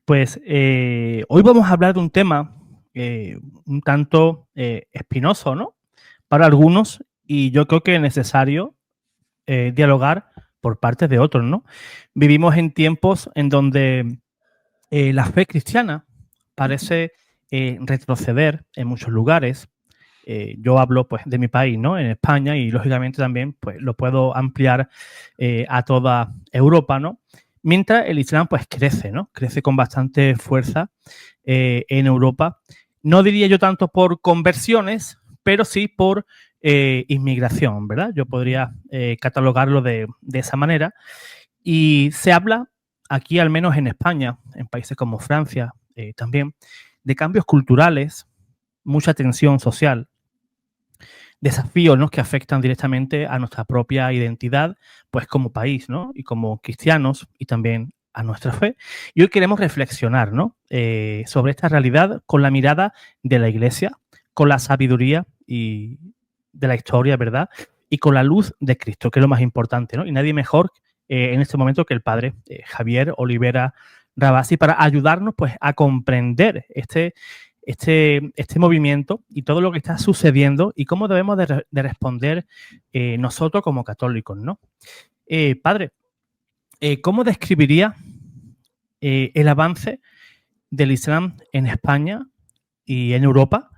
Pues hoy vamos a hablar de un tema un tanto espinoso, ¿no? Para algunos, y yo creo que es necesario dialogar por parte de otros, ¿no? Vivimos en tiempos en donde la fe cristiana parece retroceder en muchos lugares. Yo hablo pues de mi país, ¿no? En España, y lógicamente también pues lo puedo ampliar a toda Europa, ¿no? Mientras el Islam pues crece, ¿no? Crece con bastante fuerza en Europa. No diría yo tanto por conversiones, pero sí por inmigración, ¿verdad? Yo podría catalogarlo de esa manera. Y se habla aquí, al menos en España, en países como Francia también, de cambios culturales, mucha tensión social, desafíos, ¿no?, que afectan directamente a nuestra propia identidad, pues como país, ¿no? Y como cristianos, y también a nuestra fe. Y hoy queremos reflexionar, ¿no?, sobre esta realidad con la mirada de la Iglesia, con la sabiduría y de la historia, ¿verdad? Y con la luz de Cristo, que es lo más importante, ¿no? Y nadie mejor en este momento que el padre Javier Olivera Rabasi para ayudarnos pues a comprender este movimiento y todo lo que está sucediendo y cómo debemos de responder nosotros como católicos, ¿no? Padre, ¿cómo describiría el avance del Islam en España y en Europa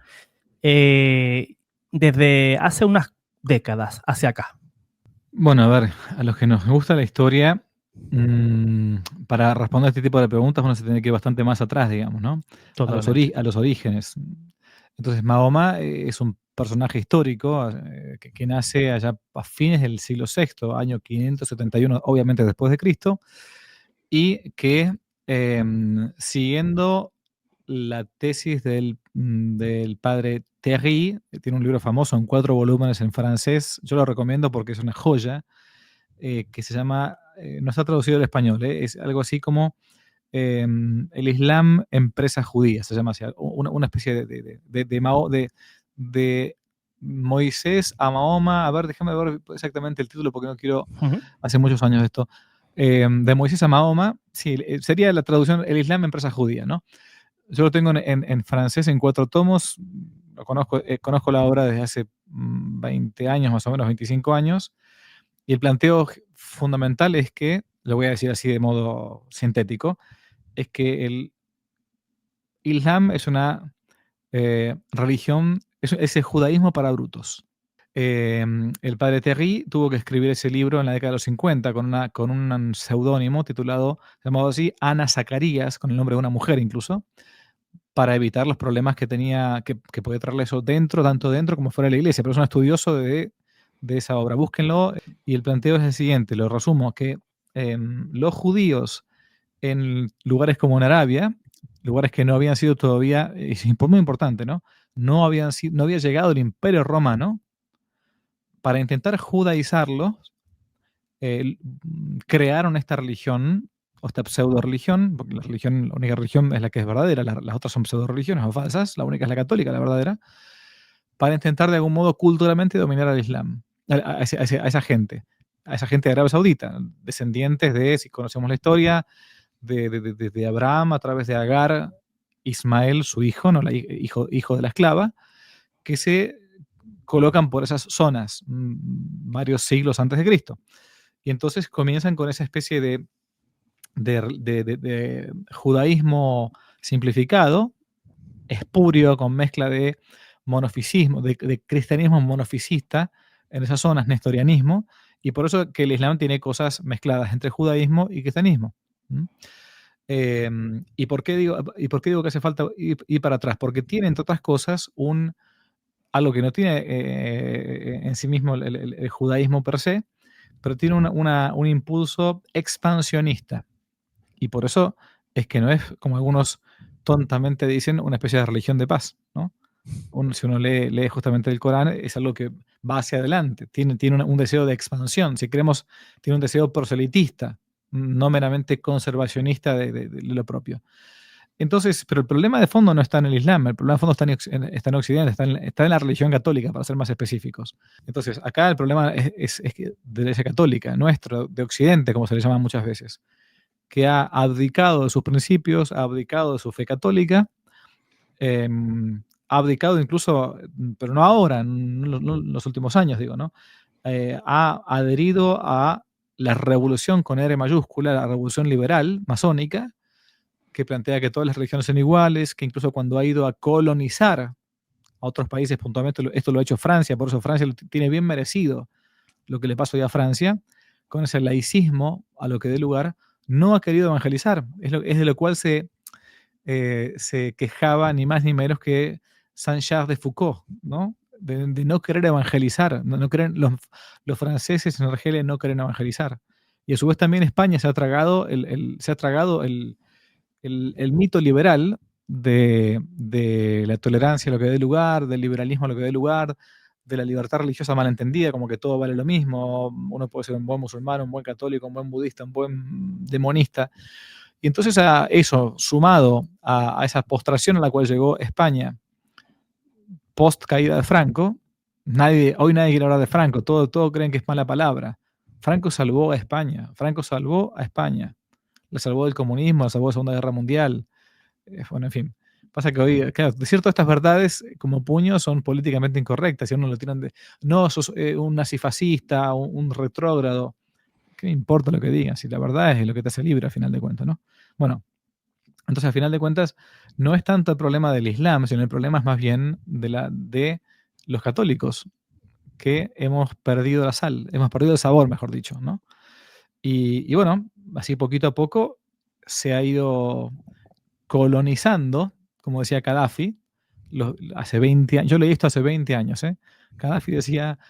desde hace unas décadas hacia acá? Bueno, a ver, a los que nos gusta la historia, para responder este tipo de preguntas uno se tiene que ir bastante más atrás, digamos, ¿no? Totalmente. A los orígenes. Entonces, Mahoma es un personaje histórico que nace allá a fines del siglo VI, año 571, obviamente después de Cristo, y que siguiendo la tesis del padre Terry, tiene un libro famoso en 4 volúmenes en francés, yo lo recomiendo porque es una joya, que se llama, no está traducido al español, es algo así como el Islam, empresa judía, se llama así, una especie de Moisés a Mahoma. A ver, déjame ver exactamente el título porque no quiero, Ujú. hace muchos años esto. De Moisés a Mahoma, sí, sería la traducción, el Islam, empresa judía, ¿no? Yo lo tengo en francés en 4 tomos, lo conozco la obra desde hace 20 años, más o menos 25 años, y el planteo fundamental es que, lo voy a decir así de modo sintético, es que el Islam es una religión, es el judaísmo para brutos. El padre Terry tuvo que escribir ese libro en la década de los 50 con un seudónimo titulado, llamado así, Ana Zacarías, con el nombre de una mujer incluso, para evitar los problemas que tenía, que podía traerle eso dentro, tanto dentro como fuera de la iglesia. Pero es un estudioso de esa obra. Búsquenlo. Y el planteo es el siguiente, lo resumo, que los judíos en lugares como en Arabia, lugares que no habían sido todavía, es muy importante, ¿no? No había llegado el Imperio Romano. Para intentar judaizarlos, crearon esta religión, o esta pseudo religión, porque la única religión es la que es verdadera, las otras son pseudo religiones o falsas, la única es la católica, la verdadera, para intentar de algún modo culturalmente dominar al Islam, a esa gente de Arabia Saudita, descendientes de, si conocemos la historia, de Abraham a través de Agar, Ismael, su hijo, ¿no? Hijo de la esclava, que se colocan por esas zonas varios siglos antes de Cristo. Y entonces comienzan con esa especie de judaísmo simplificado, espurio, con mezcla de monofisismo, de cristianismo monofisista en esas zonas, nestorianismo, y por eso que el Islam tiene cosas mezcladas entre judaísmo y cristianismo. ¿Mm? ¿Y por qué digo que hace falta ir para atrás? Porque tiene, entre otras cosas, algo que no tiene en sí mismo el judaísmo per se, pero tiene un impulso expansionista. Y por eso es que no es, como algunos tontamente dicen, una especie de religión de paz, ¿no? Si uno lee justamente el Corán, es algo que va hacia adelante, tiene un deseo de expansión, si queremos, tiene un deseo proselitista, no meramente conservacionista de lo propio. Entonces, pero el problema de fondo no está en el Islam, el problema de fondo está en Occidente, está en la religión católica, para ser más específicos. Entonces, acá el problema es que de la Iglesia católica, nuestro, de Occidente, como se le llama muchas veces. que ha abdicado de sus principios, ha abdicado de su fe católica, ha abdicado incluso, pero no ahora, no en los últimos años, digo, ¿no? Ha adherido a la revolución con R mayúscula, la revolución liberal, masónica, que plantea que todas las religiones son iguales, que incluso cuando ha ido a colonizar a otros países, puntualmente esto lo ha hecho Francia, por eso Francia tiene bien merecido lo que le pasó hoy a Francia, con ese laicismo a lo que dé lugar, no ha querido evangelizar, es de lo cual se quejaba ni más ni menos que Saint-Charles de Foucault, ¿no? De no querer evangelizar, los franceses en Argelia no quieren evangelizar. Y a su vez también España se ha tragado el mito liberal de la tolerancia a lo que dé lugar, del liberalismo a lo que dé lugar, de la libertad religiosa malentendida, como que todo vale lo mismo, uno puede ser un buen musulmán, un buen católico, un buen budista, un buen demonista. Y entonces a eso, sumado a esa postración a la cual llegó España post caída de Franco, hoy nadie quiere hablar de Franco, todos creen que es mala palabra. Franco salvó a España, la salvó del comunismo, la salvó de la Segunda Guerra Mundial. Bueno, en fin. Pasa que hoy, claro, de cierto, estas verdades como puño son políticamente incorrectas. Si uno lo tiran de, no, sos un nazifascista, un retrógrado. ¿Qué me importa lo que digan? Si la verdad es lo que te hace libre, a final de cuentas, ¿no? Bueno, entonces, a final de cuentas, no es tanto el problema del Islam, sino el problema es más bien de los católicos, que hemos perdido la sal, hemos perdido el sabor, mejor dicho, ¿no? Y bueno, así poquito a poco se ha ido colonizando, como decía Gaddafi, hace 20 años, yo leí esto hace 20 años, ¿eh? Gaddafi decía,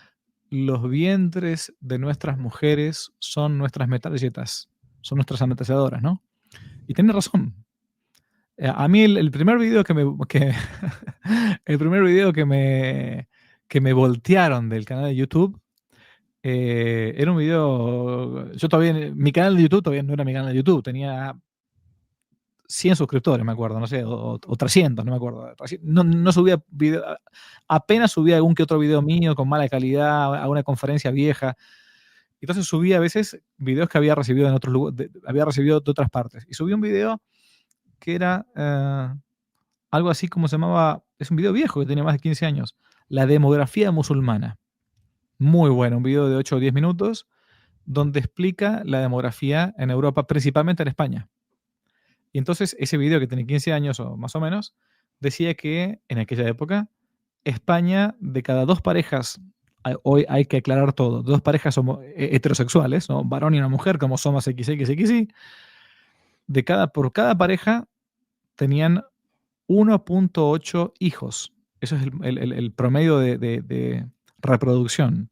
los vientres de nuestras mujeres son nuestras metralletas, son nuestras ametralladoras, ¿no? Y tiene razón. A mí el primer video el primer video que me voltearon del canal de YouTube era un video, mi canal de YouTube todavía no era mi canal de YouTube, tenía 100 suscriptores, me acuerdo, no sé, o 300, no me acuerdo. No subía video, apenas subía algún que otro video mío con mala calidad, a una conferencia vieja. Entonces subía a veces videos que había recibido en otros lugares, había recibido de otras partes. Y subí un video que era algo así como se llamaba, es un video viejo que tiene más de 15 años, La demografía musulmana. Muy bueno, un video de 8 o 10 minutos donde explica la demografía en Europa, principalmente en España. Y entonces ese video que tiene 15 años o más o menos, decía que en aquella época España, de cada dos parejas, hoy hay que aclarar todo, dos parejas heterosexuales, ¿no? Un varón y una mujer, como somos XXXY, por cada pareja tenían 1.8 hijos. Eso es el promedio de reproducción.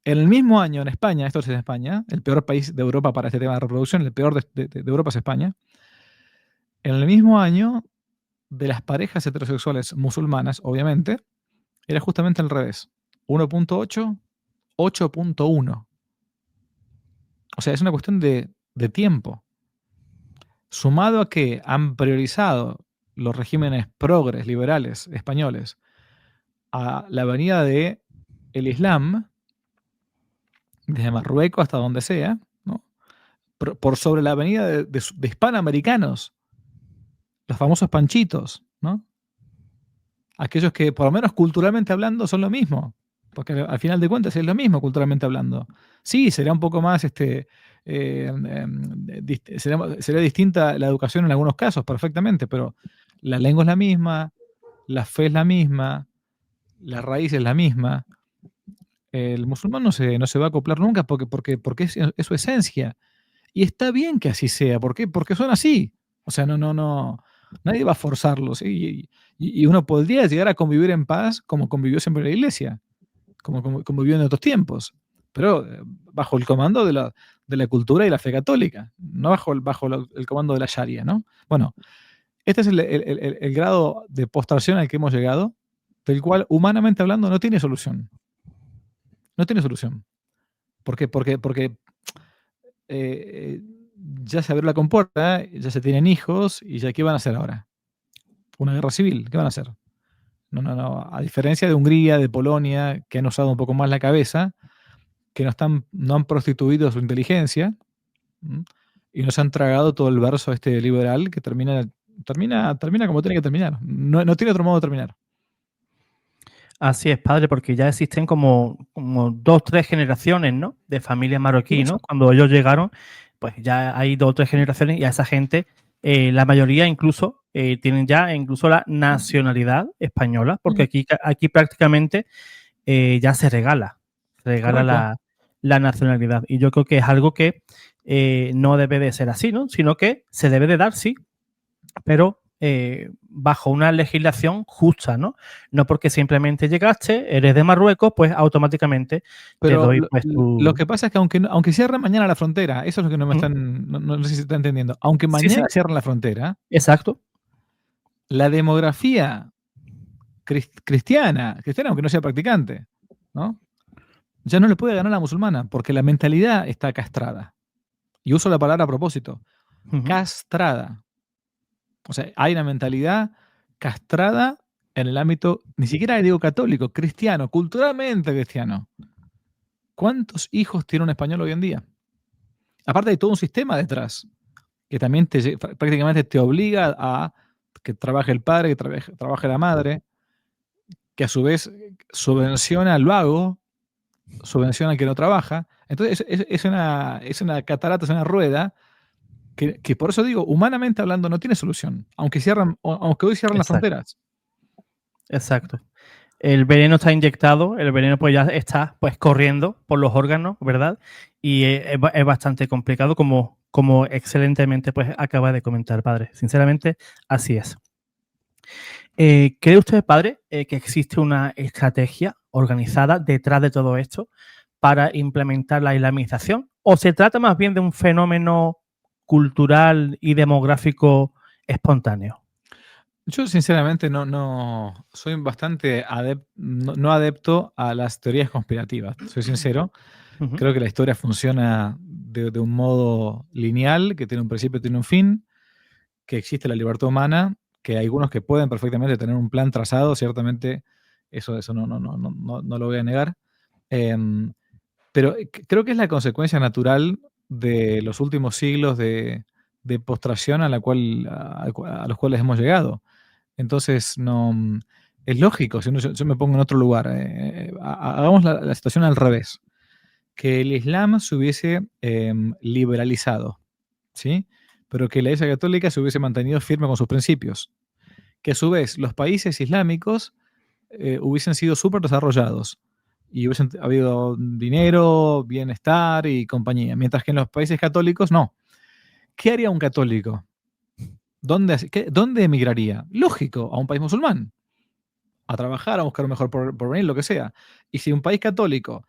En el mismo año en España, esto es en España, el peor país de Europa para este tema de reproducción, el peor de Europa es España. En el mismo año, de las parejas heterosexuales musulmanas, obviamente, era justamente al revés. 1.8, 8.1. O sea, es una cuestión de tiempo. Sumado a que han priorizado los regímenes progres, liberales, españoles, a la venida de el Islam, desde Marruecos hasta donde sea, ¿no? Por sobre la venida de hispanoamericanos, los famosos panchitos, ¿no? Aquellos que, por lo menos culturalmente hablando, son lo mismo, porque al final de cuentas es lo mismo culturalmente hablando. Sí, será un poco más, sería distinta la educación en algunos casos, perfectamente, pero la lengua es la misma, la fe es la misma, la raíz es la misma. El musulmán no se va a acoplar nunca porque es su esencia. Y está bien que así sea. ¿Por qué? Porque son así. O sea, no. Nadie va a forzarlos. Y uno podría llegar a convivir en paz como convivió siempre la iglesia, como convivió en otros tiempos. Pero bajo el comando de la cultura y la fe católica, no bajo el comando de la Sharia, ¿no? Bueno, este es el grado de postración al que hemos llegado, del cual, humanamente hablando, no tiene solución. No tiene solución. ¿Por qué? Porque ya se abrió la compuerta, ya se tienen hijos, y ya ¿qué van a hacer ahora? Una guerra civil, ¿qué van a hacer? No. A diferencia de Hungría, de Polonia, que han usado un poco más la cabeza, que no han prostituido su inteligencia, y nos han tragado todo el verso liberal que termina como tiene que terminar. No tiene otro modo de terminar. Así es, padre, porque ya existen como 2, 3 generaciones, ¿no? De familias Por marroquí, eso. ¿no? Cuando ellos llegaron, pues ya hay 2 o 3 generaciones y a esa gente, la mayoría incluso, tienen ya incluso la nacionalidad española, porque aquí prácticamente ya se regala Correcto. la nacionalidad. Y yo creo que es algo que no debe de ser así, ¿no? Sino que se debe de dar, sí, pero bajo una legislación justa, ¿no? No porque simplemente llegaste, eres de Marruecos, pues automáticamente te Pero doy pues lo tu... que pasa es que aunque cierren mañana la frontera, eso es lo que no me ¿Mm? están, no sé si se está entendiendo. Aunque Sí, sí, mañana cierren la frontera, exacto, la demografía cristiana, aunque no sea practicante, ¿no? Ya no le puede ganar a la musulmana, porque la mentalidad está castrada. Y uso la palabra a propósito, ujú, castrada. O sea, hay una mentalidad castrada en el ámbito, ni siquiera digo católico, cristiano, culturalmente cristiano. ¿Cuántos hijos tiene un español hoy en día? Aparte hay todo un sistema detrás, que también prácticamente te obliga a que trabaje el padre, que trabaje la madre, que a su vez subvenciona al vago, subvenciona al que no trabaja. Entonces es una catarata, es una rueda que por eso digo, humanamente hablando, no tiene solución, aunque hoy cierran las exacto, fronteras. exacto. El veneno está inyectado, el veneno pues ya está pues corriendo por los órganos, ¿verdad? Y es bastante complicado como excelentemente pues acaba de comentar, padre. Sinceramente, así es. ¿Cree usted, padre, que existe una estrategia organizada detrás de todo esto para implementar la islamización? ¿O se trata más bien de un fenómeno cultural y demográfico espontáneo? Yo sinceramente no soy bastante no adepto a las teorías conspirativas, soy sincero. Ujú, Creo que la historia funciona de un modo lineal, que tiene un principio y tiene un fin, que existe la libertad humana, que hay algunos que pueden perfectamente tener un plan trazado, ciertamente eso no lo voy a negar. Em, pero creo que es la consecuencia natural de los últimos siglos de postración a los cuales hemos llegado. Entonces, no, es lógico, si yo me pongo en otro lugar, hagamos la situación al revés, que el Islam se hubiese liberalizado, ¿sí? Pero que la Iglesia Católica se hubiese mantenido firme con sus principios. Que a su vez los países islámicos hubiesen sido súper desarrollados y hubiesen habido dinero, bienestar y compañía, mientras que en los países católicos no. ¿Qué haría un católico? ¿Dónde emigraría? Lógico, a un país musulmán, a trabajar, a buscar un mejor porvenir, lo que sea. Y si un país católico,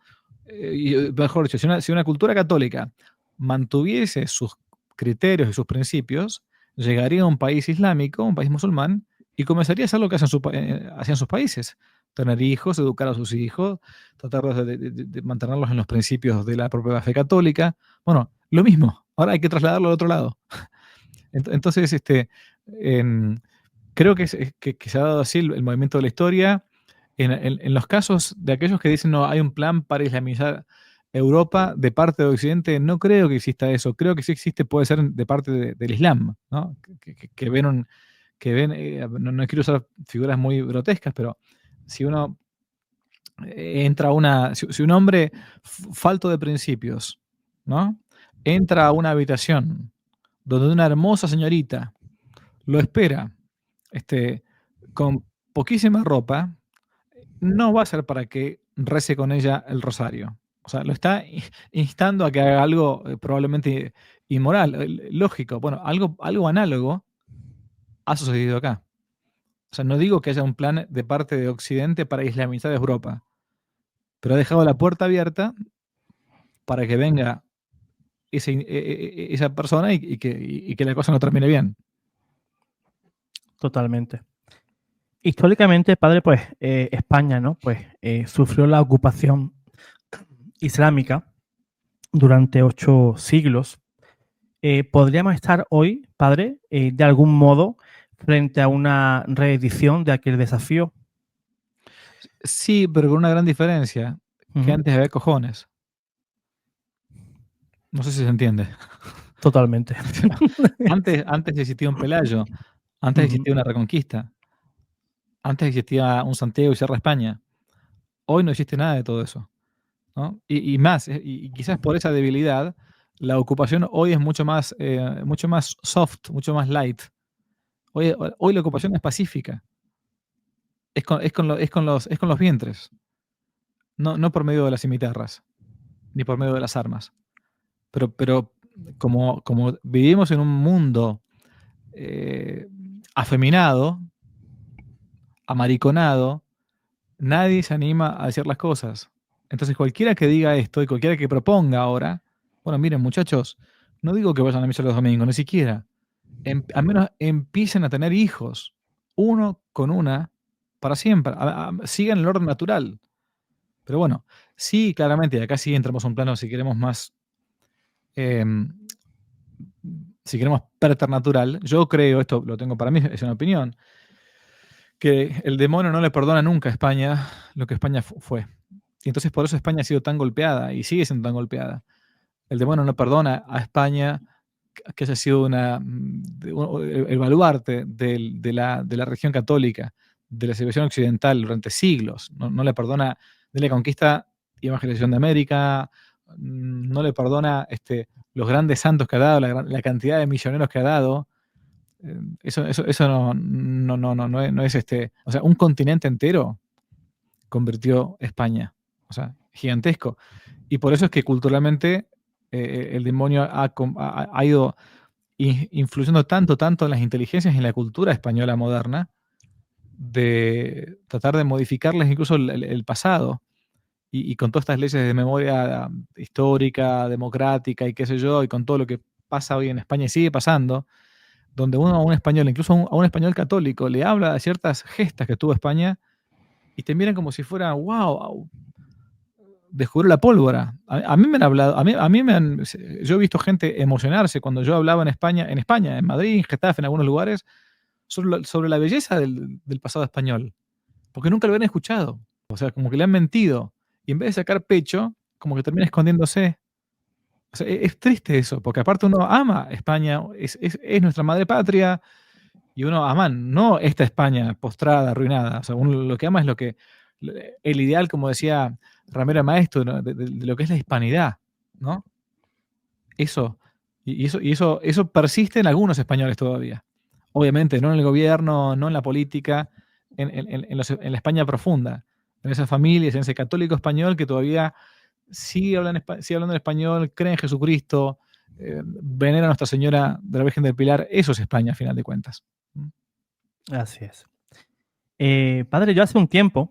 mejor dicho, si una cultura católica mantuviese sus criterios y sus principios, llegaría a un país islámico, un país musulmán, y comenzaría a hacer lo que hacían sus países. Tener hijos, educar a sus hijos, tratar de mantenerlos en los principios de la propia fe católica. Bueno, lo mismo. Ahora hay que trasladarlo al otro lado. Entonces, em, creo que se ha dado así el movimiento de la historia. En los casos de aquellos que dicen no, hay un plan para islamizar Europa de parte de Occidente, no creo que exista eso. Creo que sí existe, puede ser de parte del Islam, ¿no? No quiero usar figuras muy grotescas, pero si uno si un hombre falto de principios, ¿no? Entra a una habitación donde una hermosa señorita lo espera, este, con poquísima ropa, no va a ser para que rece con ella el rosario. O sea, lo está instando a que haga algo probablemente inmoral, lógico. Bueno, algo análogo ha sucedido acá. O sea, no digo que haya un plan de parte de Occidente para islamizar Europa, pero ha dejado la puerta abierta para que venga esa persona y que la cosa no termine bien. totalmente. Históricamente, padre, pues España, ¿no? Pues sufrió la ocupación islámica durante 8 siglos. ¿Podríamos estar hoy, padre, de algún modo frente a una reedición de aquel desafío? Sí, pero con una gran diferencia, que Ujú. antes había cojones. No sé si se entiende. Totalmente. Antes existía un Pelayo, antes existía una Reconquista, antes existía un Santiago y Sierra España. Hoy no existe nada de todo eso, ¿no? Y más, y quizás por esa debilidad, la ocupación hoy es mucho más soft, mucho más light. Hoy la ocupación es pacífica, es con los vientres, no por medio de las cimitarras, ni por medio de las armas. Pero como vivimos en un mundo afeminado, amariconado, nadie se anima a decir las cosas. Entonces cualquiera que diga esto y cualquiera que proponga ahora, bueno, miren muchachos, no digo que vayan a misa los domingos, ni siquiera. Al menos empiecen a tener hijos, uno con una, para siempre. Sigan el orden natural. Pero bueno, sí, claramente, y acá sí entramos a un plano, si queremos más, si queremos preternatural, yo creo, esto lo tengo para mí, es una opinión, que el demonio no le perdona nunca a España lo que España fue. Y entonces por eso España ha sido tan golpeada y sigue siendo tan golpeada. El demonio no perdona a España que haya sido el baluarte de la religión católica, de la civilización occidental durante siglos. No le perdona de la conquista y evangelización de América, no le perdona los grandes santos que ha dado, la cantidad de misioneros que ha dado. Eso no es o sea, un continente entero convirtió España, o sea, gigantesco. Y por eso es que culturalmente el demonio ha ido influyendo tanto en las inteligencias y en la cultura española moderna, de tratar de modificarles incluso el pasado. Y con todas estas leyes de memoria histórica, democrática y qué sé yo, y con todo lo que pasa hoy en España y sigue pasando, donde uno a un español, incluso a un español católico, le habla de ciertas gestas que tuvo España y te miran como si fuera, wow, descubrió la pólvora. A mí me han hablado, yo he visto gente emocionarse cuando yo hablaba en España, en Madrid, en Getafe, en algunos lugares, sobre la belleza del pasado español, porque nunca lo habían escuchado. O sea, como que le han mentido. Y en vez de sacar pecho, como que termina escondiéndose. O sea, es triste eso, porque aparte uno ama España, es nuestra madre patria, y uno ama no esta España postrada, arruinada. O sea, uno lo que ama es el ideal, como decía Ramiro Maestro, ¿no? de lo que es la hispanidad, ¿no? Eso. Eso persiste en algunos españoles todavía. Obviamente, no en el gobierno, no en la política, en la España profunda, en esas familias, en ese católico español que todavía sigue hablando en español, cree en Jesucristo, venera a Nuestra Señora de la Virgen del Pilar. Eso es España, a final de cuentas. Así es. Padre, yo hace un tiempo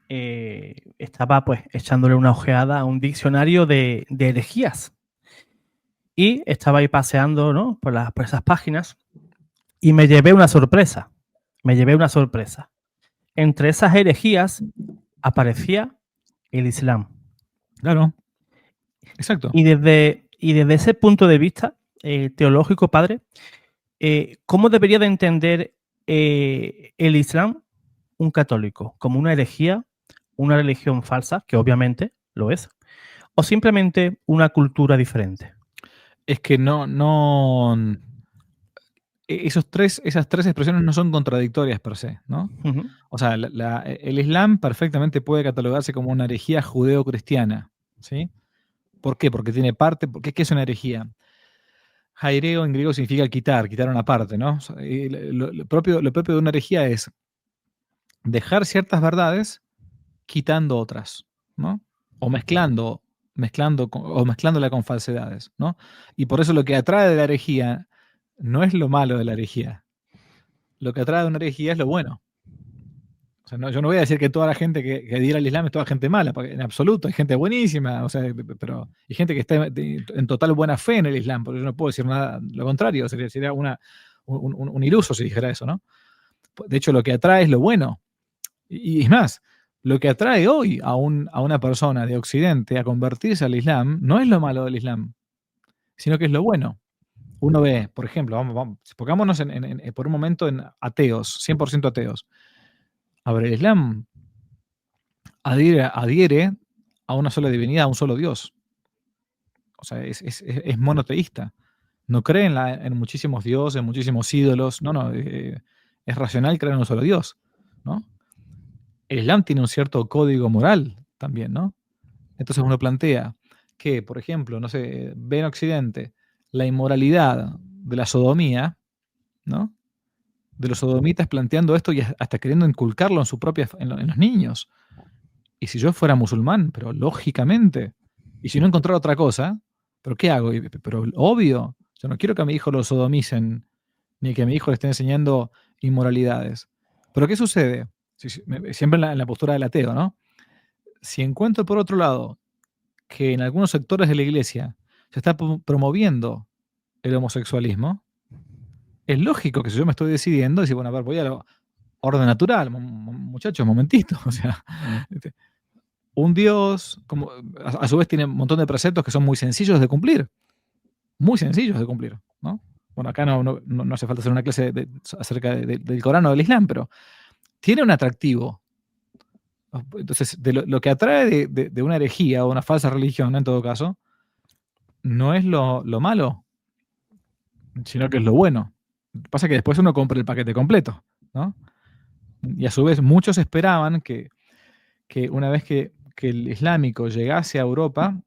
estaba pues echándole una ojeada a un diccionario de herejías y estaba ahí paseando, ¿no? por esas páginas y me llevé una sorpresa. Entre esas herejías aparecía el Islam. Claro, exacto. Y desde ese punto de vista teológico, padre, ¿cómo debería de entender el Islam un católico? ¿Como una herejía, una religión falsa, que obviamente lo es, o simplemente una cultura diferente? Es que esas tres expresiones no son contradictorias per se, ¿no? Uh-huh. O sea, el Islam perfectamente puede catalogarse como una herejía judeo-cristiana, ¿sí? ¿Por qué? Porque tiene parte, porque ¿qué es una herejía? Jaireo en griego significa quitar una parte, ¿no? O sea, lo propio de una herejía es dejar ciertas verdades quitando otras, ¿no? O mezclándola con falsedades, ¿no? Y por eso lo que atrae de la herejía no es lo malo de la herejía. Lo que atrae de una herejía es lo bueno. O sea, yo no voy a decir que toda la gente que adhiera al Islam es toda gente mala, porque en absoluto hay gente buenísima, o sea, pero hay gente que está en total buena fe en el Islam, porque yo no puedo decir nada, lo contrario, sería un iluso si dijera eso, ¿no? De hecho, lo que atrae es lo bueno. Y es más, lo que atrae hoy a una persona de Occidente a convertirse al Islam no es lo malo del Islam, sino que es lo bueno. Uno ve, por ejemplo, pongámonos por un momento en ateos, 100% ateos. A ver, el Islam adhiere a una sola divinidad, a un solo Dios. O sea, es monoteísta. no cree en muchísimos dioses, en muchísimos ídolos. No, es racional creer en un solo Dios, ¿no? El Islam tiene un cierto código moral también, ¿no? Entonces uno plantea que, por ejemplo, no sé, ve en Occidente la inmoralidad de la sodomía, ¿no? De los sodomitas planteando esto y hasta queriendo inculcarlo en los niños. Y si yo fuera musulmán, pero lógicamente, y si no encontrara otra cosa, ¿pero qué hago? Pero obvio, yo no quiero que a mi hijo lo sodomicen, ni que a mi hijo le esté enseñando inmoralidades. Pero ¿qué sucede? Siempre en la postura del ateo, ¿no? Si encuentro por otro lado que en algunos sectores de la iglesia se está promoviendo el homosexualismo, es lógico que si yo me estoy decidiendo, decir, bueno, a ver, voy a lo orden natural, muchachos, momentito. O sea, este, un Dios, como, a su vez, tiene un montón de preceptos que son muy sencillos de cumplir. Muy sencillos de cumplir, ¿no? Bueno, acá no hace falta hacer una clase acerca del Corán o del Islam, pero tiene un atractivo. Entonces, lo que atrae de una herejía o una falsa religión, en todo caso, no es lo malo, sino que es lo bueno. Pasa que después uno compra el paquete completo, ¿no? Y a su vez, muchos esperaban que una vez que el islámico llegase a Europa,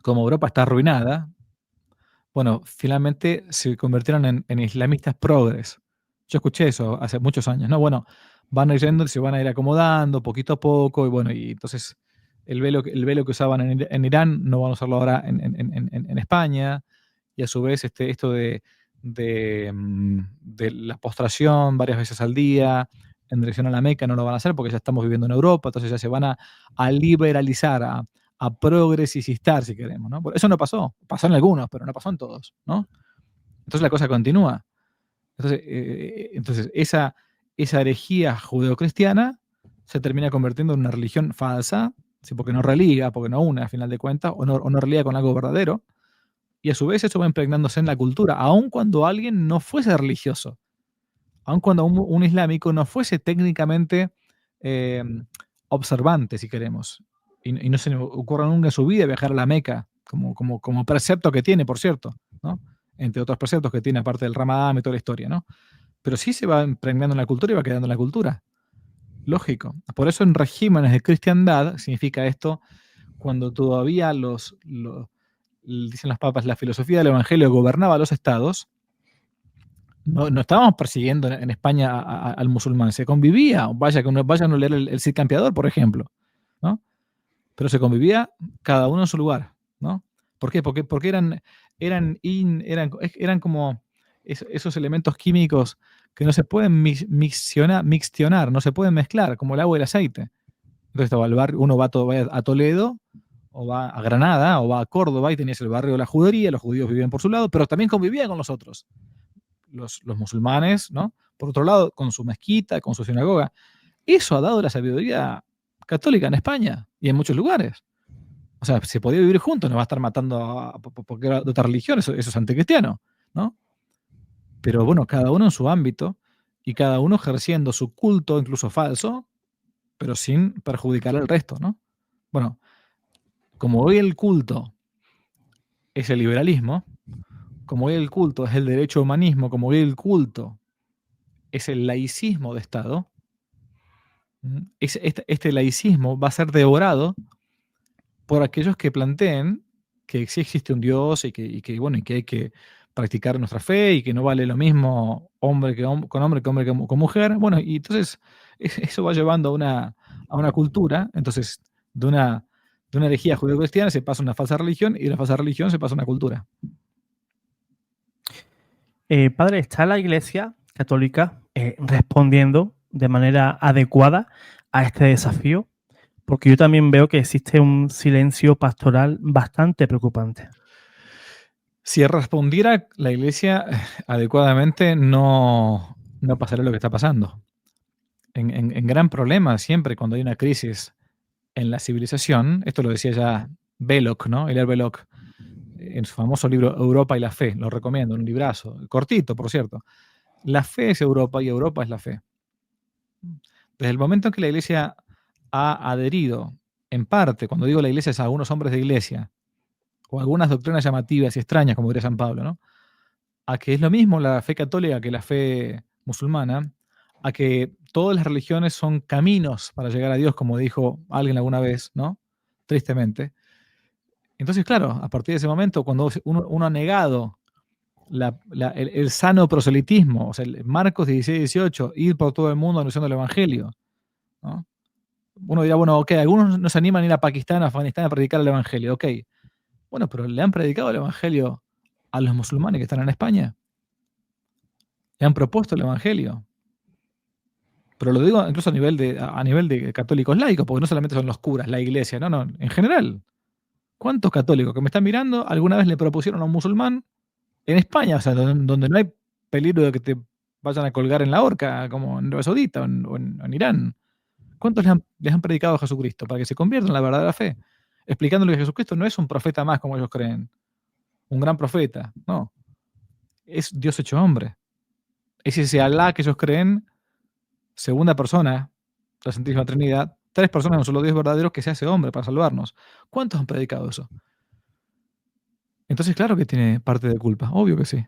como Europa está arruinada, bueno, finalmente se convirtieron en islamistas progres. Yo escuché eso hace muchos años, ¿no? Bueno, van a ir yendo, se van a ir acomodando poquito a poco, y bueno, y entonces el velo que usaban en Irán no van a usarlo ahora en España, y a su vez esto de la postración varias veces al día en dirección a la Meca no lo van a hacer porque ya estamos viviendo en Europa, entonces ya se van a liberalizar, a progresistar, si queremos, ¿no? Eso no pasó. Pasó en algunos, pero no pasó en todos, ¿no? Entonces la cosa continúa. Entonces esa herejía judeocristiana se termina convirtiendo en una religión falsa, ¿sí? Porque no religa, porque no une a final de cuentas, o no religa con algo verdadero, y a su vez eso va impregnándose en la cultura, aun cuando alguien no fuese religioso, aun cuando un islámico no fuese técnicamente eh, observante, si queremos, y no se le ocurra nunca en su vida viajar a la Meca, como precepto que tiene, por cierto, ¿no? Entre otros preceptos que tiene, aparte del Ramadán y toda la historia, ¿no? Pero sí se va impregnando en la cultura y va quedando en la cultura. Lógico. Por eso en regímenes de cristiandad significa esto, cuando todavía dicen los papas, la filosofía del evangelio gobernaba los estados. No estábamos persiguiendo en España al musulmán, se convivía, vaya a no leer el Cid Campeador, por ejemplo, ¿no? Pero se convivía cada uno en su lugar, ¿no? ¿Por qué? Porque eran como esos elementos químicos que no se pueden mixtionar, no se pueden mezclar, como el agua y el aceite. Entonces uno va a Toledo, o va a Granada, o va a Córdoba, y tenías el barrio de la judería, los judíos vivían por su lado, pero también convivían con los otros. Los musulmanes, ¿no? Por otro lado, con su mezquita, con su sinagoga. Eso ha dado la sabiduría católica en España y en muchos lugares. O sea, se podía vivir juntos, no va a estar matando porque era de otra religión, eso es anticristiano, ¿no? Pero bueno, cada uno en su ámbito y cada uno ejerciendo su culto, incluso falso, pero sin perjudicar al resto, ¿no? Bueno, como hoy el culto es el liberalismo, como hoy el culto es el derecho humanismo, como hoy el culto es el laicismo de Estado, este laicismo va a ser devorado por aquellos que planteen que sí existe un Dios y que hay que practicar nuestra fe y que no vale lo mismo hombre con hombre que hombre con mujer. Bueno, y entonces eso va llevando a una cultura, entonces de una herejía judeo-cristiana se pasa a una falsa religión y de la falsa religión se pasa a una cultura. Padre, ¿está la Iglesia Católica respondiendo de manera adecuada a este desafío? Porque yo también veo que existe un silencio pastoral bastante preocupante. Si respondiera la Iglesia adecuadamente, no pasaría lo que está pasando. En gran problema siempre cuando hay una crisis en la civilización, esto lo decía ya Belloc, ¿no? Hilaire Belloc, en su famoso libro Europa y la fe, lo recomiendo, un librazo, cortito, por cierto. La fe es Europa y Europa es la fe. Desde el momento en que la Iglesia ha adherido, en parte, cuando digo la Iglesia es a algunos hombres de Iglesia, o algunas doctrinas llamativas y extrañas, como diría San Pablo, ¿no? a que es lo mismo la fe católica que la fe musulmana, a que todas las religiones son caminos para llegar a Dios, como dijo alguien alguna vez, ¿no? Tristemente. Entonces, claro, a partir de ese momento, cuando uno ha negado el sano proselitismo, o sea, Marcos 16, 18, ir por todo el mundo anunciando el Evangelio, ¿no? Uno dirá, bueno, ok, algunos no se animan a ir a Pakistán, a Afganistán a predicar el Evangelio, ok. Bueno, pero ¿le han predicado el Evangelio a los musulmanes que están en España? ¿Le han propuesto el Evangelio? Pero lo digo incluso a nivel de católicos laicos, porque no solamente son los curas, la iglesia, no, no, en general. ¿Cuántos católicos que me están mirando alguna vez le propusieron a un musulmán en España, o sea, donde no hay peligro de que te vayan a colgar en la horca, como en Arabia Saudita o en Irán? ¿Cuántos les han predicado a Jesucristo para que se conviertan en la verdadera fe? Explicándole que Jesucristo no es un profeta más como ellos creen, un gran profeta, no, es Dios hecho hombre. Es ese Alá que ellos creen, segunda persona, la Santísima Trinidad, tres personas en un solo Dios verdadero que se hace hombre para salvarnos. ¿Cuántos han predicado eso? Entonces, claro que tiene parte de culpa, obvio que sí.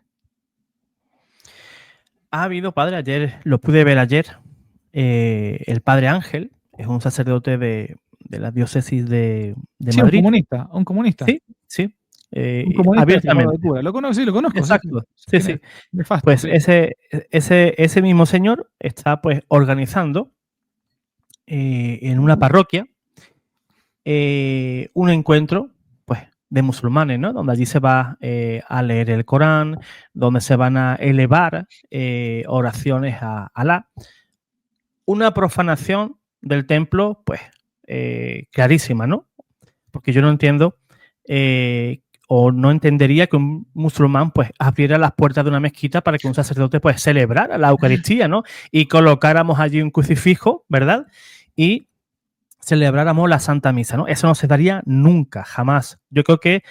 Ha habido, padre, ayer, lo pude ver ayer, el padre Ángel, es un sacerdote de la diócesis de Sí, un Madrid. comunista, un comunista. Sí, sí, Un comunista firmado de abiertamente. cura. Lo conozco, sí, lo conozco, sí, sí. Exacto, Sí, sí, ¿quién sí. es? Nefasto, Pues sí. ese mismo señor está pues organizando en una parroquia un encuentro pues de musulmanes, ¿no? Donde allí se va a leer el Corán, donde se van a elevar oraciones a Alá. Una profanación del templo, pues, clarísima, ¿no? Porque yo no entiendo o no entendería que un musulmán pues abriera las puertas de una mezquita para que un sacerdote pues celebrara la Eucaristía, ¿no? Y colocáramos allí un crucifijo, ¿verdad? Y celebráramos la Santa Misa, ¿no? Eso no se daría nunca, jamás. Yo creo que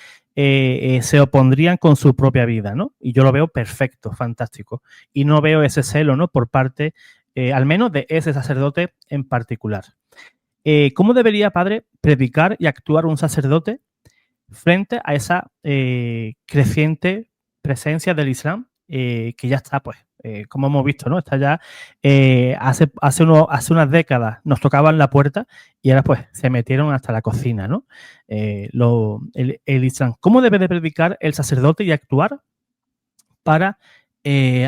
se opondrían con su propia vida, ¿no? Y yo lo veo perfecto, fantástico. Y no veo ese celo, ¿no? Por parte, al menos de ese sacerdote en particular. ¿Cómo debería, padre, predicar y actuar un sacerdote frente a esa creciente presencia del Islam que ya está, pues, como hemos visto, ¿no? Está ya, hace unas décadas nos tocaban la puerta y ahora pues se metieron hasta la cocina, ¿no? El Islam. ¿Cómo debe de predicar el sacerdote y actuar para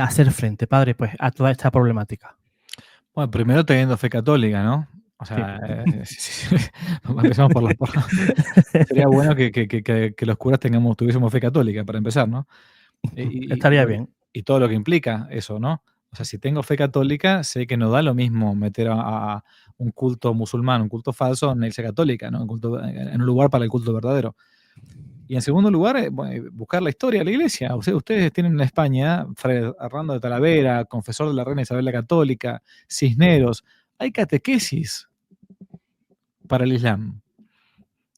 hacer frente, padre, pues, a toda esta problemática? Bueno, primero teniendo fe católica, ¿no? O Sí. sea, empezamos sería bueno que los curas tuviésemos fe católica, para empezar, ¿no? Estaría bien. Y todo lo que implica eso, ¿no? O sea, si tengo fe católica, sé que no da lo mismo meter a un culto musulmán, un culto falso, en la iglesia católica, ¿no? En un lugar para el culto verdadero. Y en segundo lugar, buscar la historia de la iglesia. Ustedes tienen en España, Fray Hernando de Talavera, confesor de la reina Isabel la Católica, Cisneros. Hay catequesis para el Islam.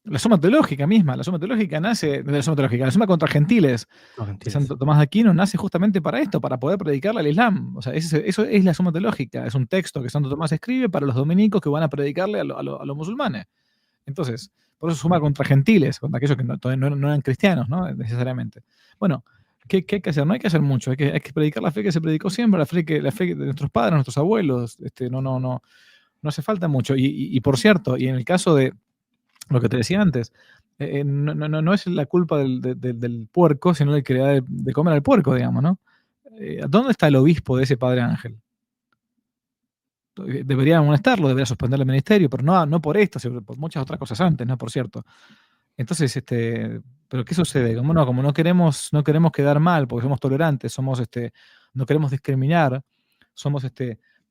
La suma teológica misma, la suma teológica nace, la suma contra gentiles Los de gentiles. Santo Tomás de Aquino nace justamente para esto, para poder predicarle al Islam. O sea, eso es la suma teológica, es un texto que Santo Tomás escribe para los dominicos que van a predicarle a los musulmanes. Entonces, por eso suma contra gentiles, contra aquellos que todavía no eran cristianos, ¿no? Necesariamente. Bueno, ¿qué hay que hacer? No hay que hacer mucho, hay que predicar la fe que se predicó siempre, la fe de nuestros padres, nuestros abuelos. No hace falta mucho. Y por cierto, y en el caso de lo que te decía antes, no es la culpa del puerco, sino el que le da de comer al puerco, digamos, ¿no? ¿Dónde está el obispo de ese padre Ángel? Debería amonestarlo, debería suspender el ministerio, pero no por esto, sino por muchas otras cosas antes, ¿no? Por cierto. Entonces, ¿pero qué sucede? Como no queremos quedar mal, porque somos tolerantes, no queremos discriminar, somos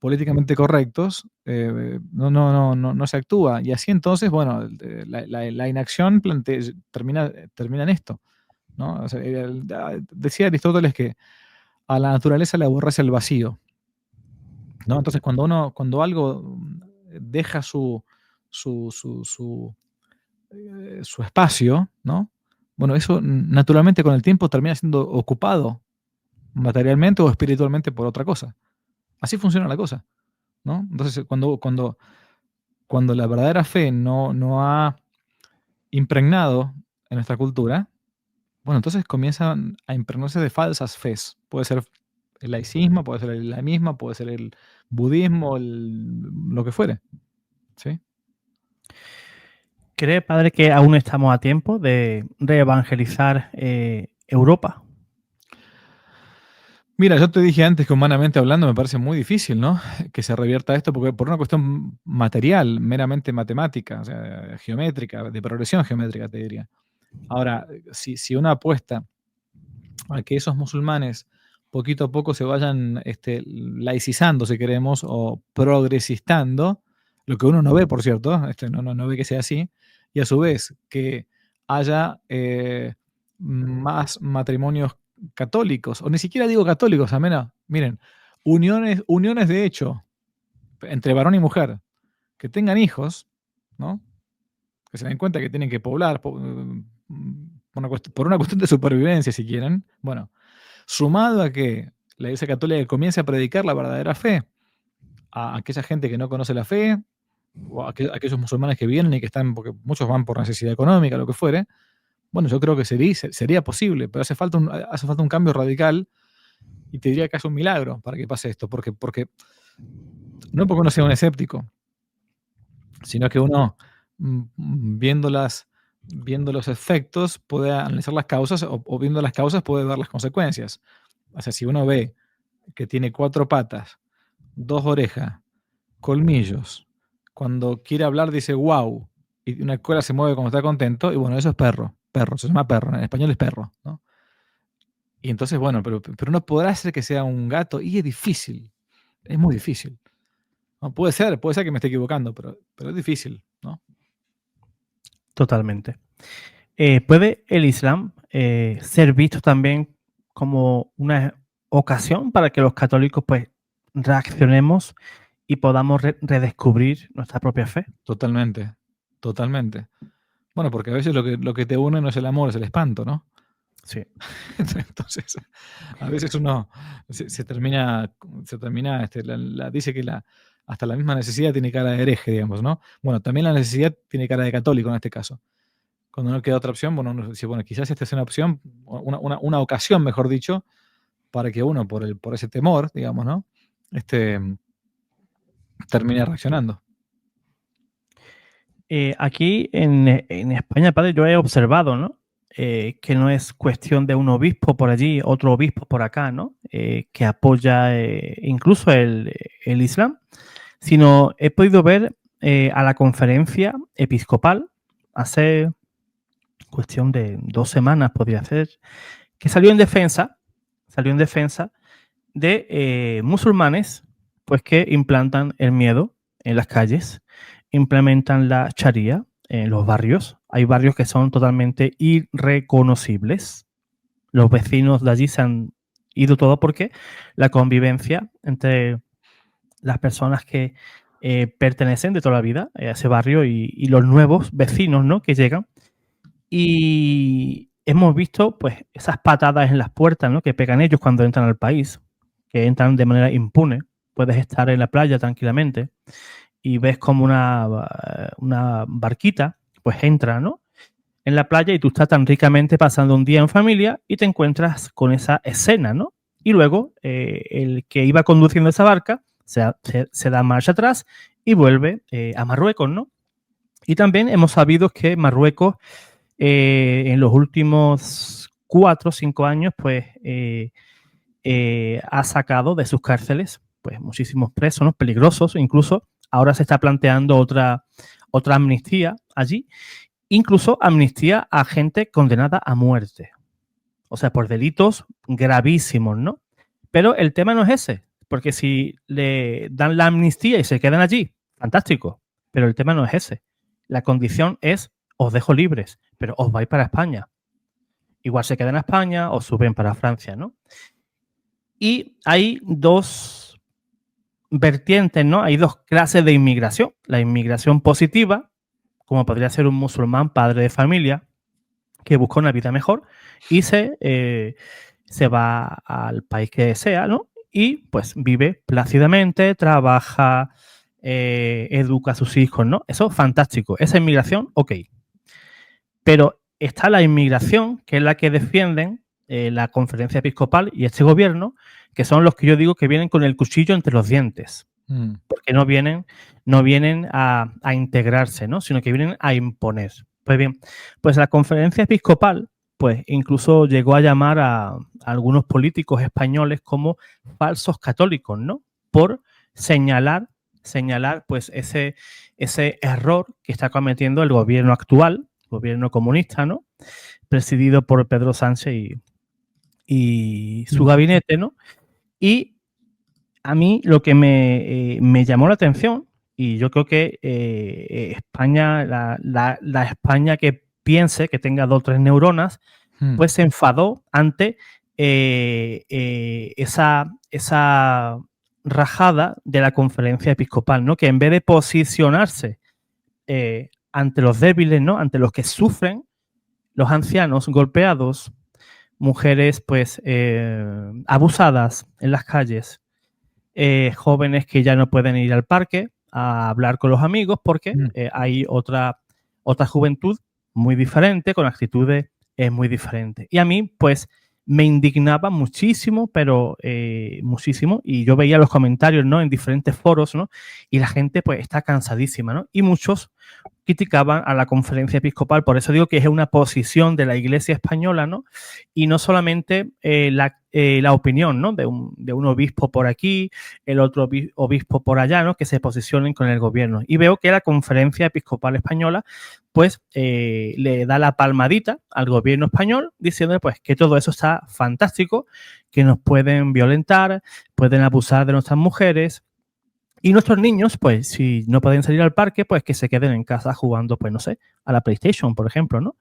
políticamente correctos, no se actúa. Y así entonces, bueno, la inacción termina en esto, ¿no? O sea, decía Aristóteles que a la naturaleza le aborrece el vacío, ¿no? Entonces, cuando algo deja su espacio, ¿no? Bueno, eso naturalmente con el tiempo termina siendo ocupado materialmente o espiritualmente por otra cosa. Así funciona la cosa, ¿no? Entonces, cuando la verdadera fe no ha impregnado en nuestra cultura, bueno, entonces comienzan a impregnarse de falsas fes. Puede ser el laicismo, puede ser el islamismo, puede ser el budismo, lo que fuere. ¿Sí? ¿Cree, padre, que aún estamos a tiempo de reevangelizar Europa? Mira, yo te dije antes que humanamente hablando me parece muy difícil, ¿no? Que se revierta esto porque por una cuestión material, meramente matemática, o sea, geométrica, de progresión geométrica, te diría. Ahora, si uno apuesta a que esos musulmanes poquito a poco se vayan laicizando, si queremos, o progresistando, lo que uno no ve, por cierto, no ve que sea así, y a su vez que haya más matrimonios católicos, o ni siquiera digo católicos, a menos, miren, uniones de hecho entre varón y mujer, que tengan hijos, ¿no? Que se den cuenta que tienen que poblar por una cuestión de supervivencia, si quieren. Bueno, sumado a que la Iglesia Católica comience a predicar la verdadera fe a aquella gente que no conoce la fe, o a aquellos musulmanes que vienen y que están, porque muchos van por necesidad económica, lo que fuere, bueno, yo creo que sería posible, pero hace falta un cambio radical y te diría que hace un milagro para que pase esto, porque no porque uno sea un escéptico, sino que uno, viendo los efectos, puede analizar las causas o viendo las causas puede ver las consecuencias. O sea, si uno ve que tiene 4 patas, 2 orejas, colmillos, cuando quiere hablar dice wow, y una cola se mueve cuando está contento, y bueno, eso es perro, se llama perro, en español es perro, ¿no? Y entonces, bueno, pero no podrá ser que sea un gato, y es difícil, es muy difícil. No, puede ser que me esté equivocando, pero es difícil, ¿no? Totalmente. ¿Puede el Islam ser visto también como una ocasión para que los católicos pues reaccionemos y podamos redescubrir nuestra propia fe? Totalmente, totalmente. Bueno, porque a veces lo que te une no es el amor, es el espanto, ¿no? Sí. Entonces, a veces uno se termina, dice que hasta la misma necesidad tiene cara de hereje, digamos, ¿no? Bueno, también la necesidad tiene cara de católico en este caso. Cuando no queda otra opción, bueno, uno dice, bueno, quizás esta es una opción, una ocasión, mejor dicho, para que uno, por ese temor, digamos, ¿no? Termine reaccionando. Aquí en España, padre, yo he observado, ¿no? Que no es cuestión de un obispo por allí, otro obispo por acá, ¿no? Que apoya incluso el Islam, sino he podido ver a la conferencia episcopal hace cuestión de 2 semanas, podría ser, que salió en defensa de musulmanes pues que implantan el miedo en las calles, implementan la charía en los barrios. Hay barrios que son totalmente irreconocibles. Los vecinos de allí se han ido todo porque la convivencia entre las personas que pertenecen de toda la vida a ese barrio y los nuevos vecinos, ¿no?, que llegan. Y hemos visto pues esas patadas en las puertas, ¿no?, que pegan ellos cuando entran al país, que entran de manera impune. Puedes estar en la playa tranquilamente y ves como una barquita pues entra, ¿no?, en la playa y tú estás tan ricamente pasando un día en familia y te encuentras con esa escena, ¿no? Y luego el que iba conduciendo esa barca se da marcha atrás y vuelve a Marruecos, ¿no? Y también hemos sabido que Marruecos en los últimos 4 o 5 años pues ha sacado de sus cárceles pues muchísimos presos, ¿no?, peligrosos. Incluso ahora se está planteando otra amnistía allí, incluso amnistía a gente condenada a muerte, o sea, por delitos gravísimos, ¿no? Pero el tema no es ese, porque si le dan la amnistía y se quedan allí, fantástico, pero el tema no es ese. La condición es, os dejo libres, pero os vais para España. Igual se quedan en España o suben para Francia, ¿no? Y hay 2 vertientes, ¿no? Hay 2 clases de inmigración. La inmigración positiva, como podría ser un musulmán padre de familia que busca una vida mejor y se va al país que desea, ¿no? Y pues vive plácidamente, trabaja, educa a sus hijos, ¿no? Eso es fantástico. Esa inmigración, ok. Pero está la inmigración, que es la que defienden la conferencia episcopal y este gobierno, que son los que yo digo que vienen con el cuchillo entre los dientes, porque no vienen a integrarse, ¿no? Sino que vienen a imponer. Pues bien, pues la conferencia episcopal, pues incluso llegó a llamar a algunos políticos españoles como falsos católicos, ¿no? Por señalar pues ese error que está cometiendo el gobierno actual, gobierno comunista, ¿no? Presidido por Pedro Sánchez y su gabinete, ¿no? Y a mí lo que me llamó la atención, y yo creo que España, la España que piense, que tenga 2 o 3 neuronas, pues se enfadó ante esa rajada de la conferencia episcopal, ¿no? Que en vez de posicionarse ante los débiles, ¿no? Ante los que sufren, los ancianos golpeados, mujeres pues abusadas en las calles, jóvenes que ya no pueden ir al parque a hablar con los amigos porque hay otra juventud muy diferente, con actitudes muy diferentes. Y a mí, pues, me indignaba muchísimo, pero muchísimo, y yo veía los comentarios, ¿no? En diferentes foros, ¿no? Y la gente, pues, está cansadísima, ¿no? Y muchos criticaban a la conferencia episcopal, por eso digo que es una posición de la Iglesia española, ¿no? Y no solamente la opinión, ¿no? De un obispo por aquí, el otro obispo por allá, ¿no? Que se posicionen con el gobierno. Y veo que la conferencia episcopal española, pues, le da la palmadita al gobierno español, diciendo, pues, que todo eso está fantástico, que nos pueden violentar, pueden abusar de nuestras mujeres, y nuestros niños, pues, si no pueden salir al parque, pues que se queden en casa jugando, pues, no sé, a la PlayStation, por ejemplo, ¿no?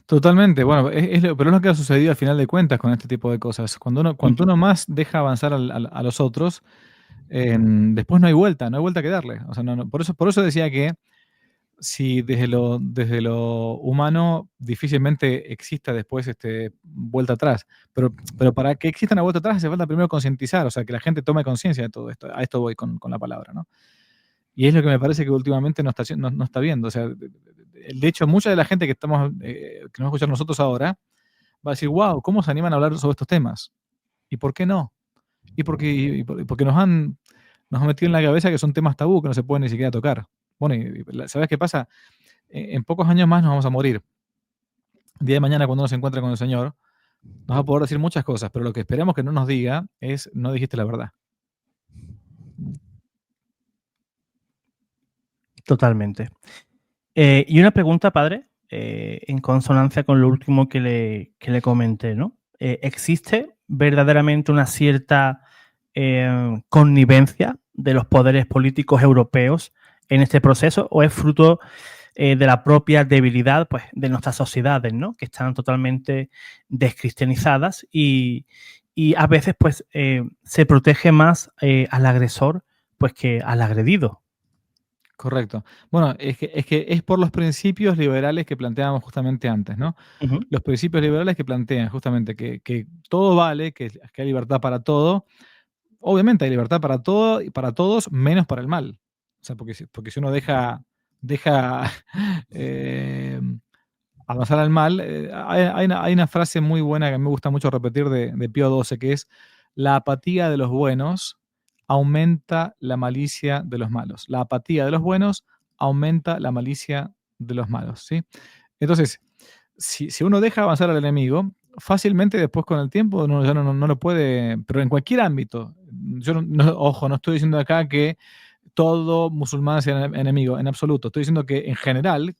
Totalmente, bueno, pero es lo que ha sucedido al final de cuentas con este tipo de cosas. Cuando uno más deja avanzar a los otros, después no hay vuelta que darle. O sea, por eso decía que si desde lo humano difícilmente exista después vuelta atrás. Pero para que exista una vuelta atrás hace falta primero concientizar, o sea, que la gente tome conciencia de todo esto. A esto voy con la palabra, ¿no? Y es lo que me parece que últimamente no está viendo. O sea, de hecho, mucha de la gente que nos va a escuchar nosotros ahora va a decir, wow, ¿cómo se animan a hablar sobre estos temas? ¿Y por qué no? Porque nos han metido en la cabeza que son temas tabú que no se pueden ni siquiera tocar. Bueno, ¿sabes qué pasa? En pocos años más nos vamos a morir. El día de mañana, cuando uno se encuentre con el Señor, nos va a poder decir muchas cosas, pero lo que esperamos que no nos diga es, no dijiste la verdad. Totalmente. Y una pregunta, padre, en consonancia con lo último que le comenté, ¿no? ¿Existe verdaderamente una cierta connivencia de los poderes políticos europeos en este proceso o es fruto de la propia debilidad, pues, de nuestras sociedades, ¿no? Que están totalmente descristianizadas y a veces, pues, se protege más al agresor, pues, que al agredido? Correcto. Bueno, es que es por los principios liberales que planteábamos justamente antes, ¿no? Ujú. Los principios liberales que plantean justamente que todo vale, que hay libertad para todo. Obviamente hay libertad para todo y para todos, menos para el mal. O sea, porque si uno deja avanzar al mal, hay una frase muy buena que me gusta mucho repetir de Pío XII, que es: la apatía de los buenos aumenta la malicia de los malos. La apatía de los buenos aumenta la malicia de los malos, ¿sí? Entonces, si uno deja avanzar al enemigo, fácilmente después con el tiempo uno ya no lo puede, pero en cualquier ámbito. Yo ojo, no estoy diciendo acá que todo musulmán sea enemigo, en absoluto. Estoy diciendo que en general,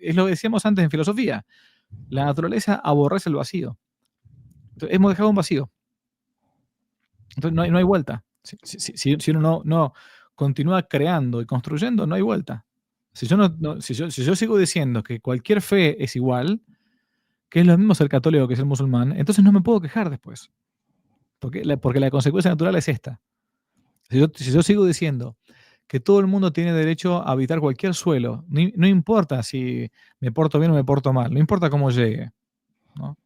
es lo que decíamos antes en filosofía, la naturaleza aborrece el vacío. Entonces, hemos dejado un vacío. Entonces no hay vuelta. Si uno no continúa creando y construyendo, no hay vuelta. Si yo sigo diciendo que cualquier fe es igual, que es lo mismo ser católico que ser musulmán, entonces no me puedo quejar después. Porque la consecuencia natural es esta. Si yo sigo diciendo que todo el mundo tiene derecho a habitar cualquier suelo, no importa si me porto bien o me porto mal, no importa cómo llegue, ¿no?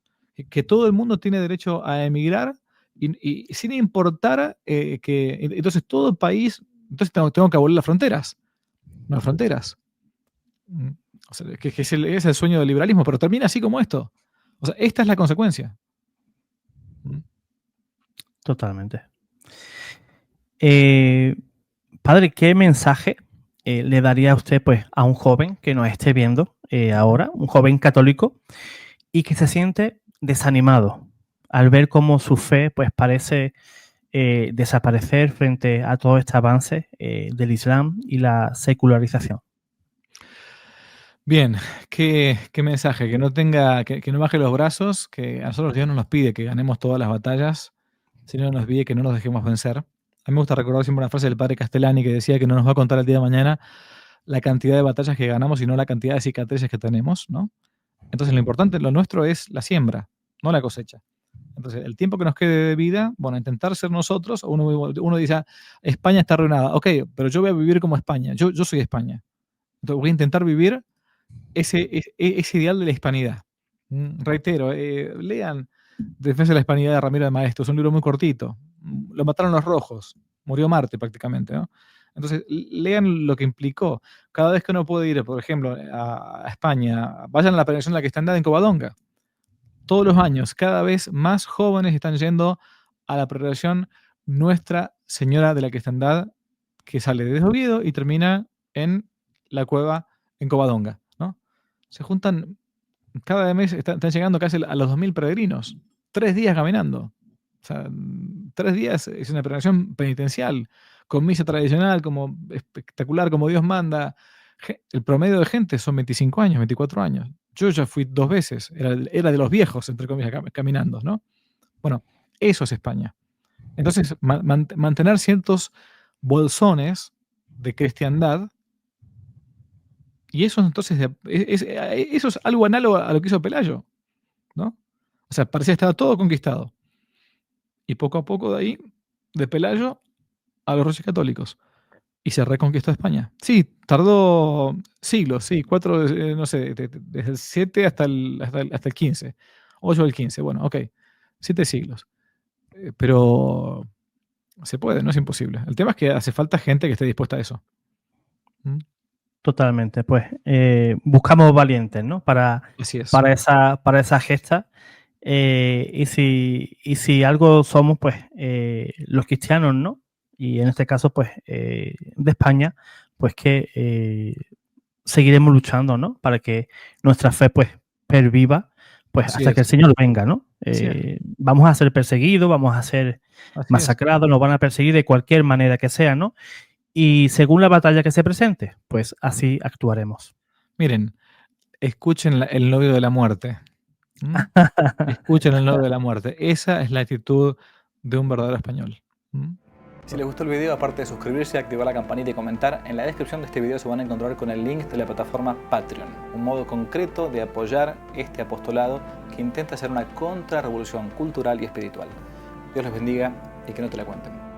Que todo el mundo tiene derecho a emigrar y sin importar entonces todo el país, entonces tengo que abolir las fronteras, no hay fronteras. O sea, que es el sueño del liberalismo, pero termina así como esto. O sea, esta es la consecuencia. Totalmente. Padre, ¿qué mensaje le daría a usted pues, a un joven que nos esté viendo ahora, un joven católico, y que se siente desanimado al ver cómo su fe pues, parece desaparecer frente a todo este avance del Islam y la secularización? Bien, ¿qué mensaje? Que no baje los brazos, que a nosotros Dios no nos pide que ganemos todas las batallas, sino nos pide que no nos dejemos vencer. A mí me gusta recordar siempre una frase del padre Castellani que decía que no nos va a contar el día de mañana la cantidad de batallas que ganamos, sino la cantidad de cicatrices que tenemos, ¿no? Entonces lo importante, lo nuestro es la siembra, no la cosecha. Entonces, el tiempo que nos quede de vida, bueno, intentar ser nosotros, uno dice, "Ah, España está arruinada". Ok, pero yo voy a vivir como España, yo soy España. Entonces voy a intentar vivir ese ideal de la hispanidad. Reitero, lean Defensa de la Hispanidad de Ramiro de Maeztu, es un libro muy cortito. Lo mataron los rojos, murió Marte prácticamente, ¿no? Entonces, lean lo que implicó. Cada vez que uno puede ir, por ejemplo, a España, vayan a la peregrinación de la Cristandad en Covadonga. Todos los años, cada vez más jóvenes están yendo a la peregrinación Nuestra Señora de la Cristandad, que sale desde Oviedo y termina en la cueva en Covadonga, ¿no? Se juntan, cada mes están llegando casi a los 2000 peregrinos, 3 días caminando. O sea, 3 días es una peregrinación penitencial, con misa tradicional, como espectacular, como Dios manda. El promedio de gente son 25 años, 24 años. Yo ya fui 2 veces, era de los viejos, entre comillas, caminando, ¿no? Bueno, eso es España. Entonces, mantener ciertos bolsones de cristiandad, y eso entonces eso es algo análogo a lo que hizo Pelayo, ¿no? O sea, parecía que estaba todo conquistado. Y poco a poco de ahí, de Pelayo a los Reyes Católicos. Y se reconquistó España. Sí, tardó siglos, sí, 4, no sé, desde el 7 hasta el 15. 8 al 15, bueno, ok. 7 siglos. Pero se puede, no es imposible. El tema es que hace falta gente que esté dispuesta a eso. Totalmente, pues buscamos valientes, ¿no? Así es. Para esa gesta. Y si algo somos, pues los cristianos, ¿no? Y en este caso, pues de España, pues que seguiremos luchando, ¿no? Para que nuestra fe, pues, perviva, pues Así hasta que el es. Señor venga, ¿no? Así es. Vamos a ser perseguidos, vamos a ser Así es. masacrados, nos van a perseguir de cualquier manera que sea, ¿no? Y según la batalla que se presente, pues así actuaremos. Miren, escuchen El novio de la muerte. Escuchen El novio de la muerte. Esa es la actitud de un verdadero español. Si les gustó el video, aparte de suscribirse, activar la campanita y comentar, en la descripción de este video se van a encontrar con el link de la plataforma Patreon, un modo concreto de apoyar este apostolado que intenta hacer una contrarrevolución cultural y espiritual. Dios los bendiga y que no te la cuenten.